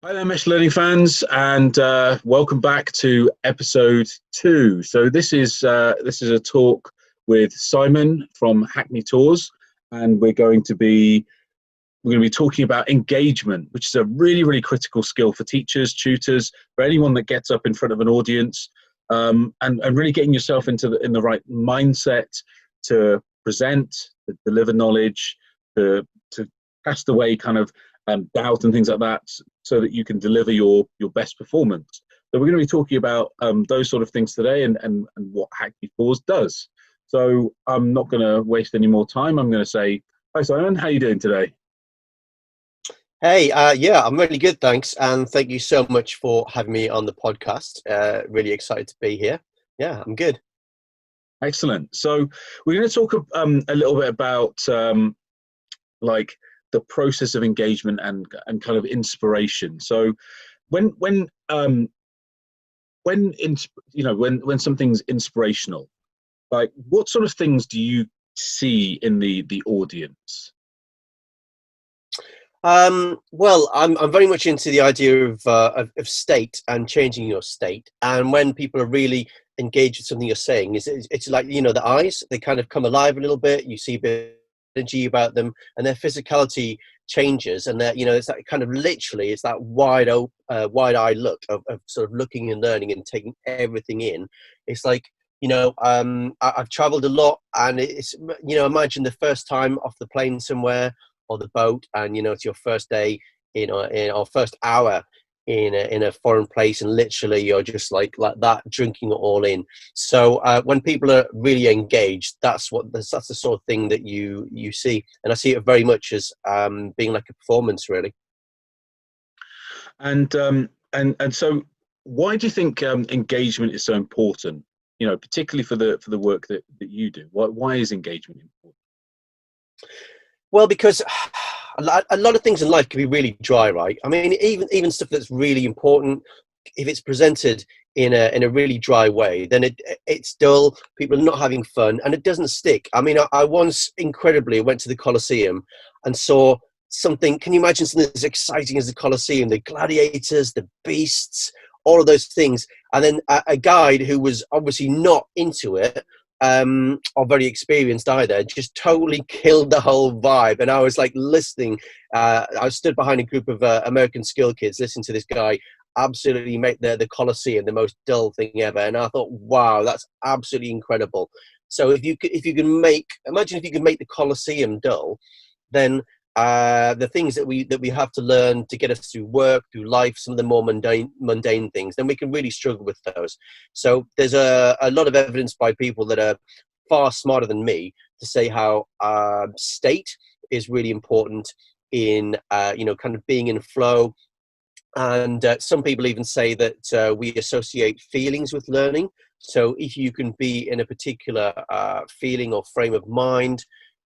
Hi there, Mesh Learning fans, and welcome back to episode 2. So this is a talk with Simon from Hackney Tours, and we're going to be talking about engagement, which is a really critical skill for teachers, tutors, for anyone that gets up in front of an audience, and really getting yourself in the right mindset to present, to deliver knowledge, to cast away kind of doubt and things like that, so that you can deliver your best performance. So we're going to be talking about those sort of things today, and what Hackney Tours does. So I'm not going to waste any more time. I'm going to say, hi Simon, how are you doing today? Hey, yeah, I'm really good, thanks. And thank you so much for having me on the podcast. Really excited to be here. Yeah, I'm good. Excellent. So we're going to talk a little bit about like the process of engagement and kind of inspiration. So when when um, when something's inspirational, like what sort of things do you see in the audience? Well, I'm very much into the idea of state and changing your state. And when people are really engaged with something you're saying, it's like, the eyes, they kind of come alive a little bit. You see a bit of energy about them, and their physicality changes. And that, it's that kind of literally, it's that wide eye look of sort of looking and learning and taking everything in. It's like, I've traveled a lot, and it's, imagine the first time off the plane somewhere or the boat, and it's your first day in our first hour in a foreign place, and literally you're just like that, drinking it all in. So when people are really engaged, that's the sort of thing that you see, and I see it very much as being like a performance, really. And so why do you think engagement is so important? Particularly for the work that you do. Why is engagement important? Well, because a lot of things in life can be really dry, right? I mean, even stuff that's really important, if it's presented in a really dry way, then it's dull. People are not having fun, and it doesn't stick. I mean, I once incredibly went to the Colosseum and saw something. Can you imagine something as exciting as the Colosseum? The gladiators, the beasts, all of those things, and then a guide who was obviously not into it, or very experienced either, just totally killed the whole vibe. And I was like listening. I stood behind a group of American school kids listening to this guy absolutely make the Colosseum the most dull thing ever. And I thought, wow, that's absolutely incredible. So imagine if you could make the Colosseum dull, then the things that we have to learn to get us through work, through life, some of the more mundane things, then we can really struggle with those. So there's a lot of evidence by people that are far smarter than me to say how state is really important in kind of being in flow. And some people even say that we associate feelings with learning. So if you can be in a particular feeling or frame of mind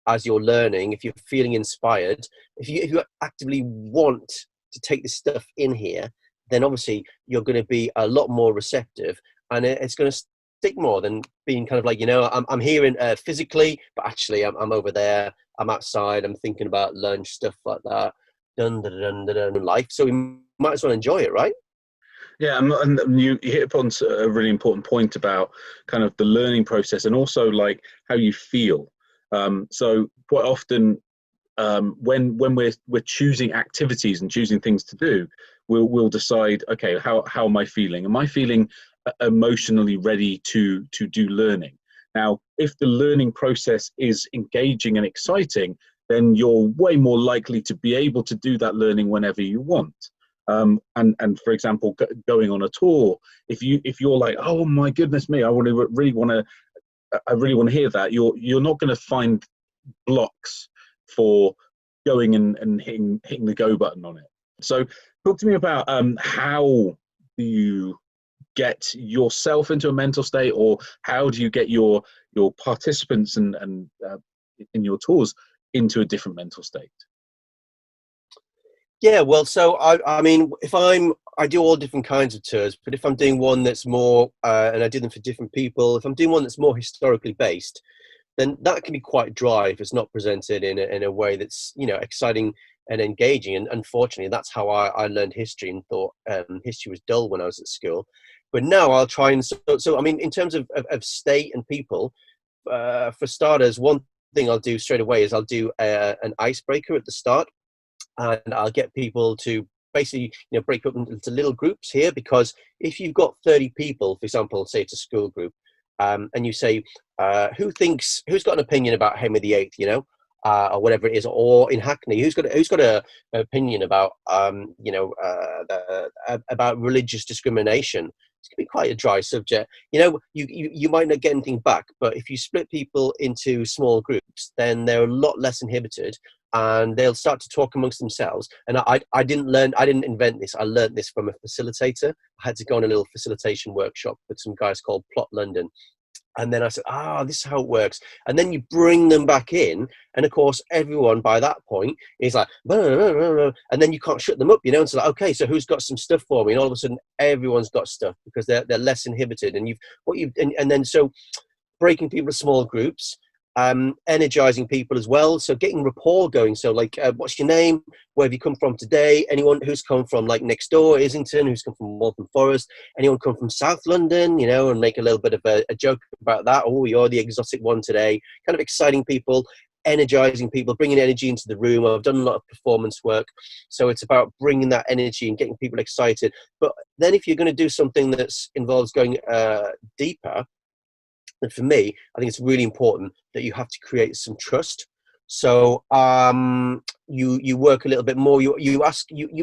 as you're learning, if you're feeling inspired, if you actively want to take this stuff in here, then obviously you're going to be a lot more receptive, and it's going to stick more than being kind of like, I'm here physically, but actually I'm over there, I'm outside, I'm thinking about lunch, stuff like that. Dun, dun, dun, dun, dun, life. So we might as well enjoy it, right? Yeah, and you hit upon a really important point about kind of the learning process, and also like how you feel. So quite often, when we're choosing activities and choosing things to do, we'll decide, okay, how am I feeling? Am I feeling emotionally ready to do learning? Now, if the learning process is engaging and exciting, then you're way more likely to be able to do that learning whenever you want. And for example, going on a tour, if you're like, oh my goodness me, I really want to hear that, you're not going to find blocks for going and hitting the go button on it. So talk to me about how do you get yourself into a mental state, or how do you get your participants and in your tours into a different mental state? Yeah, well, so I mean, I do all different kinds of tours, but if I'm doing one that's more, and I do them for different people, if I'm doing one that's more historically based, then that can be quite dry if it's not presented in a way that's exciting and engaging. And unfortunately, that's how I learned history, and thought history was dull when I was at school. But now I'll try and, so I mean, in terms of state and people, for starters, one thing I'll do straight away is I'll do an icebreaker at the start, and I'll get people to basically, break up into little groups here. Because if you've got 30 people, for example, say it's a school group, and you say, who's got an opinion about Henry VIII, or whatever it is, or in Hackney, who's got an opinion about, about religious discrimination? It's going to be quite a dry subject. You might not get anything back, but if you split people into small groups, then they're a lot less inhibited, and they'll start to talk amongst themselves. And I didn't invent this. I learned this from a facilitator. I had to go on a little facilitation workshop with some guys called Plot London. And then I said, this is how it works. And then you bring them back in. And of course, everyone by that point is like, blah, blah, blah, blah, and then you can't shut them up, And it's like, okay, so who's got some stuff for me? And all of a sudden, everyone's got stuff, because they're less inhibited. And then so breaking people to small groups, energizing people as well. So getting rapport going. So like, what's your name? Where have you come from today? Anyone who's come from like next door, Islington, who's come from Waltham Forest? Anyone come from South London, and make a little bit of a joke about that. Oh, you're the exotic one today. Kind of exciting people, energizing people, bringing energy into the room. I've done a lot of performance work. So it's about bringing that energy and getting people excited. But then if you're going to do something that involves going deeper, and for me, I think it's really important that you have to create some trust. So you work a little bit more. You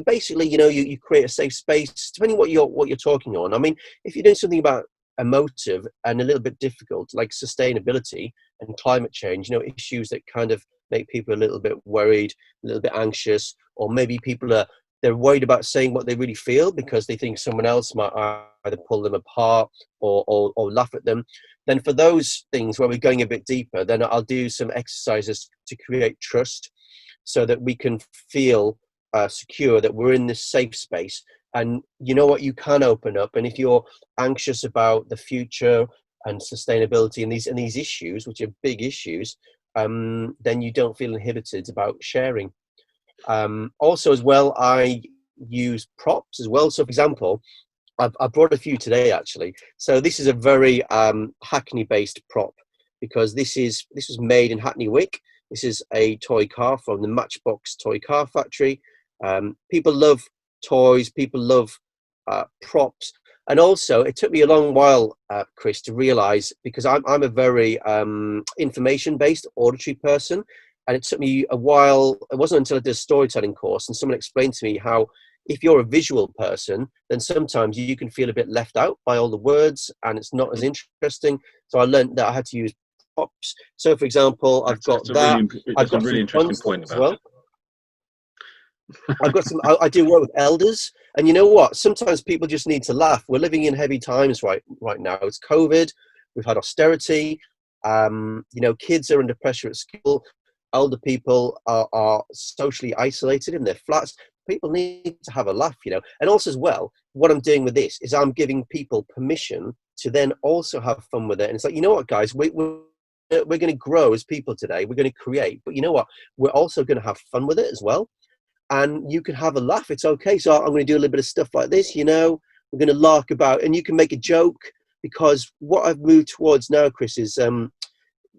basically, you create a safe space, depending what you're talking on. I mean, if you're doing something about emotive and a little bit difficult, like sustainability and climate change, issues that kind of make people a little bit worried, a little bit anxious, or maybe they're worried about saying what they really feel because they think someone else might either pull them apart or laugh at them. Then for those things where we're going a bit deeper, then I'll do some exercises to create trust, so that we can feel secure that we're in this safe space. And you know what, you can open up. And if you're anxious about the future and sustainability and these issues, which are big issues, then you don't feel inhibited about sharing. Also as well, I use props as well. So for example, I brought a few today actually. So this is a very Hackney based prop, because this was made in Hackney Wick. This is a toy car from the Matchbox toy car factory. People love toys, people love props. And also it took me a long while, Chris, to realize, because I'm a very information based auditory person. And it took me a while. It wasn't until I did a storytelling course and someone explained to me how, if you're a visual person, then sometimes you can feel a bit left out by all the words and it's not as interesting. So I learned that I had to use props. So for example, I've got that. I've got a really interesting point as well. I've got some, I do work with elders, and you know what? Sometimes people just need to laugh. We're living in heavy times right now. It's COVID. We've had austerity. Kids are under pressure at school. Older people are socially isolated in their flats. People need to have a laugh, And also as well, what I'm doing with this is I'm giving people permission to then also have fun with it. And it's like, you know what, guys, we're going to grow as people today. We're going to create. But you know what? We're also going to have fun with it as well. And you can have a laugh. It's okay. So I'm going to do a little bit of stuff like this, We're going to lark about, and you can make a joke, because what I've moved towards now, Chris, is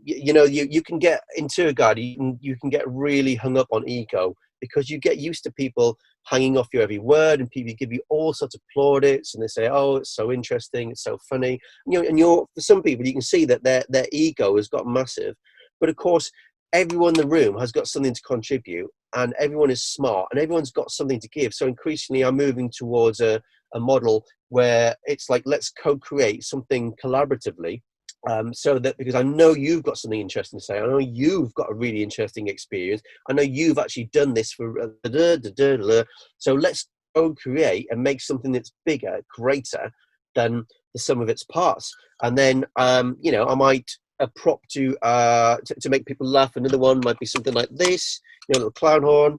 you can get in tour guide, you can get really hung up on ego, because you get used to people hanging off your every word, and people give you all sorts of plaudits, and they say, oh, it's so interesting, it's so funny. And for some people, you can see that their ego has got massive. But of course, everyone in the room has got something to contribute, and everyone is smart, and everyone's got something to give. So increasingly, I'm moving towards a model where it's like, let's co-create something collaboratively. So that, because I know you've got something interesting to say, I know you've got a really interesting experience, I know you've actually done this for so let's co-create and make something that's bigger, greater than the sum of its parts. And then I might a prop to make people laugh. Another one might be something like this, a little clown horn.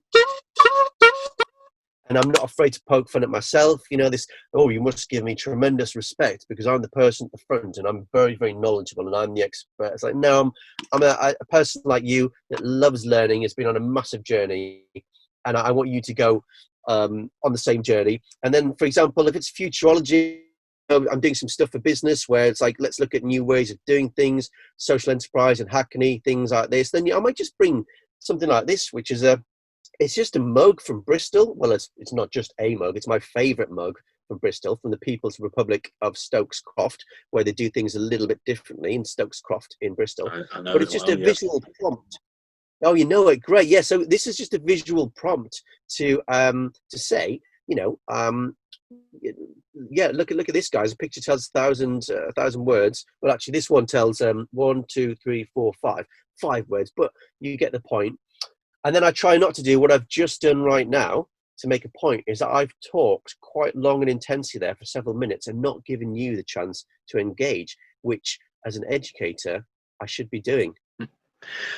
And I'm not afraid to poke fun at myself. This, oh, you must give me tremendous respect because I'm the person at the front and I'm very, very knowledgeable and I'm the expert. It's like, no, I'm a person like you that loves learning, has been on a massive journey. and I want you to go on the same journey. And then, for example, if it's futurology, I'm doing some stuff for business where it's like, let's look at new ways of doing things, social enterprise and Hackney, things like this. Then I might just bring something like this, which is it's just a mug from Bristol. Well, it's not just a mug. It's my favourite mug from Bristol, from the People's Republic of Stokes Croft, where they do things a little bit differently in Stokes Croft in Bristol. I know But it it's just well, a yeah. visual prompt. Oh, you know it, great. Yeah, so this is just a visual prompt to say, yeah, look at this, guys. A picture tells a thousand words. Well, actually, this one tells 1, 2, 3, 4, 5 words. But you get the point. And then I try not to do what I've just done right now to make a point, is that I've talked quite long and intensely there for several minutes and not given you the chance to engage, which as an educator I should be doing.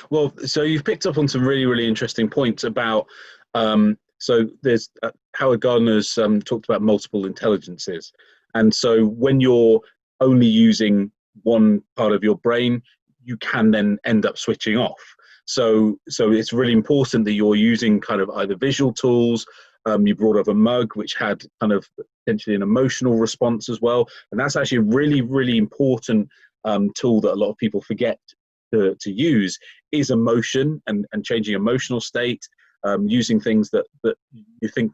Well, so you've picked up on some really, really interesting points about. So there's Howard Gardner's talked about multiple intelligences, and so when you're only using one part of your brain, you can then end up switching off. So it's really important that you're using kind of either visual tools. You brought up a mug which had kind of potentially an emotional response as well, and that's actually a really, really important tool that a lot of people forget to use, is emotion and changing emotional state, using things that you think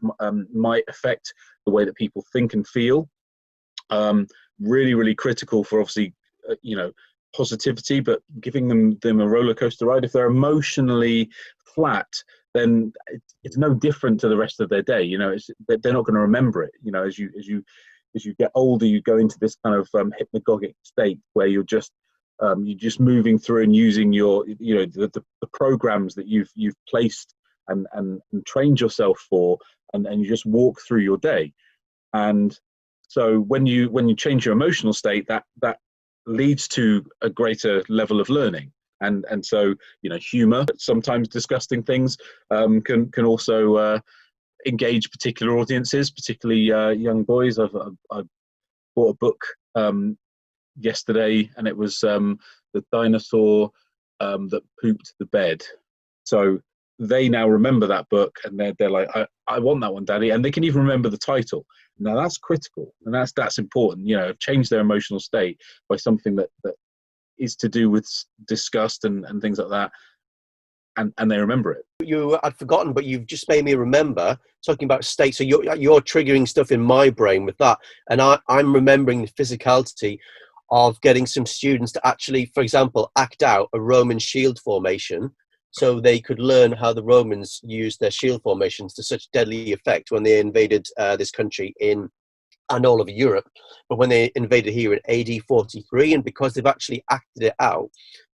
might affect the way that people think and feel. Really, really critical for obviously, positivity, but giving them a roller coaster ride. If they're emotionally flat, then it's no different to the rest of their day. They're not going to remember it. As you get older, you go into this kind of hypnagogic state where you're just moving through and using your the programs that you've placed and trained yourself for, and you just walk through your day. And so when you change your emotional state, that leads to a greater level of learning. And so humor, sometimes disgusting things, can also engage particular audiences, particularly young boys. I bought a book yesterday, and it was the dinosaur that pooped the bed. So they now remember that book, and they're like, I want that one, Daddy, and they can even remember the title. Now that's critical, and that's important. Change their emotional state by something that is to do with disgust and things like that, and they remember it. I'd forgotten, but you've just made me remember, talking about state. So you're triggering stuff in my brain with that, and I'm remembering the physicality of getting some students to actually, for example, act out a Roman shield formation, so they could learn how the Romans used their shield formations to such deadly effect when they invaded this country and all of Europe. But when they invaded here in AD 43, and because they've actually acted it out,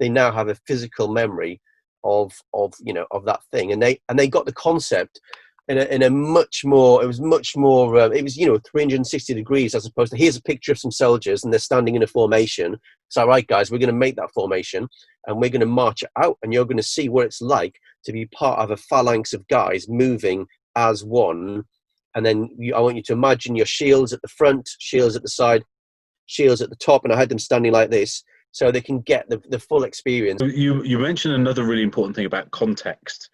they now have a physical memory of that thing, and they got the concept in a much more, it was 360 degrees, as opposed to, here's a picture of some soldiers and they're standing in a formation. So, all right, guys, we're going to make that formation and we're going to march it out, and you're going to see what it's like to be part of a phalanx of guys moving as one. And then I want you to imagine your shields at the front, shields at the side, shields at the top, and I had them standing like this so they can get the full experience. You mentioned another really important thing about context.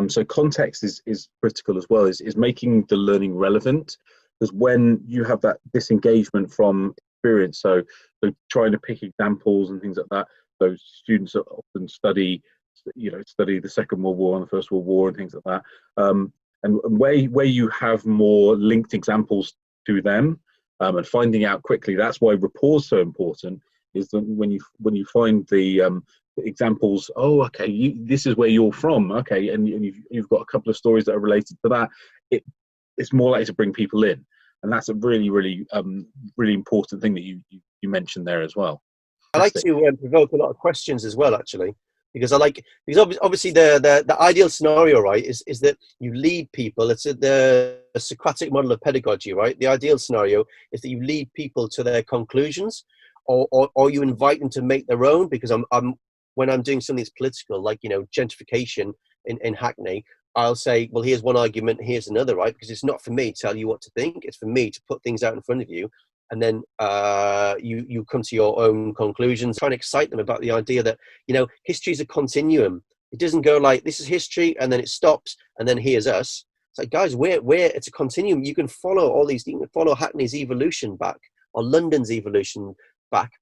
So context is critical as well, is making the learning relevant, because when you have that disengagement from experience, so trying to pick examples and things like that, those students often study the Second World War and the First World War and things like that, and where you have more linked examples to them, and finding out quickly. That's why rapport is so important, is that when you find the examples, oh, okay, this is where you're from, okay, and you've got a couple of stories that are related to that, it's more likely to bring people in. And that's a really, really, really important thing that you mentioned there as well. I like to provoke a lot of questions as well, actually, because obviously the ideal scenario, right, is that you lead people. It's the Socratic model of pedagogy, right? The ideal scenario is that you lead people to their conclusions, or you invite them to make their own. Because when I'm doing something that's political, like gentrification in Hackney, I'll say, well, here's one argument, here's another, right? Because it's not for me to tell you what to think. It's for me to put things out in front of you, and then you come to your own conclusions. Try and excite them about the idea that history is a continuum, It doesn't go like, this is history, and then it stops, and then here's us. It's like, guys, it's a continuum. You can follow all these, you can follow Hackney's evolution back, or London's evolution back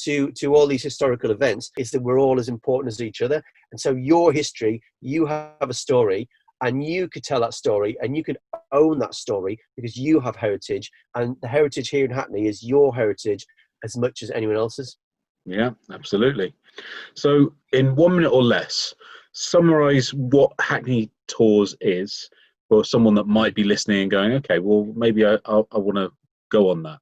to all these historical events. It's that we're all as important as each other. And so your history, you have a story, and you could tell that story, and you could own that story because you have heritage, and the heritage here in Hackney is your heritage as much as anyone else's. Yeah, absolutely. So in 1 minute or less, summarize what Hackney Tours is for someone that might be listening and going, okay, well, maybe I want to go on that.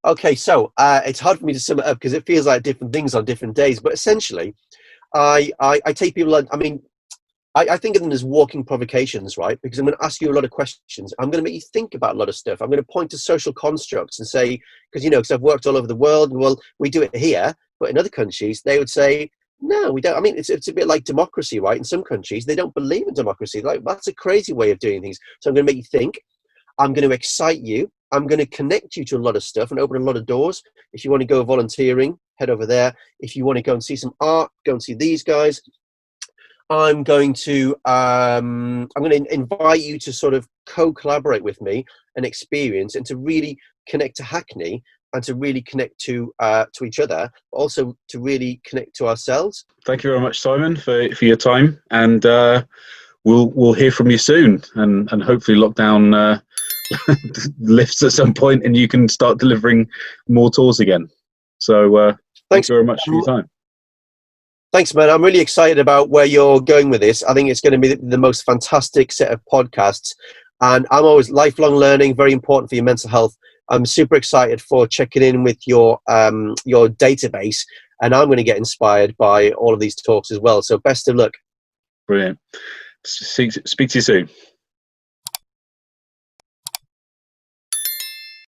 Okay, so it's hard for me to sum it up because it feels like different things on different days, but essentially I take people on, I mean, I think of them as walking provocations, right? Because I'm going to ask you a lot of questions. I'm going to make you think about a lot of stuff. I'm going to point to social constructs and say, because, you know, because I've worked all over the world, well, we do it here, but in other countries, they would say, no, we don't. I mean, it's a bit like democracy, right? In some countries, they don't believe in democracy. Like, that's a crazy way of doing things. So I'm going to make you think. I'm going to excite you. I'm going to connect you to a lot of stuff and open a lot of doors. If you want to go volunteering, head over there. If you want to go and see some art, go and see these guys. I'm going to invite you to sort of co-collaborate with me and experience, and to really connect to Hackney, and to really connect to each other, but also to really connect to ourselves. Thank you very much, Simon, for your time, and we'll hear from you soon, and hopefully lockdown lifts at some point, and you can start delivering more tours again. So thanks very much for your time. Thanks, man. I'm really excited about where you're going with this. I think it's going to be the most fantastic set of podcasts. And I'm always lifelong learning, very important for your mental health. I'm super excited for checking in with your database. And I'm going to get inspired by all of these talks as well. So best of luck. Brilliant. Speak to you soon.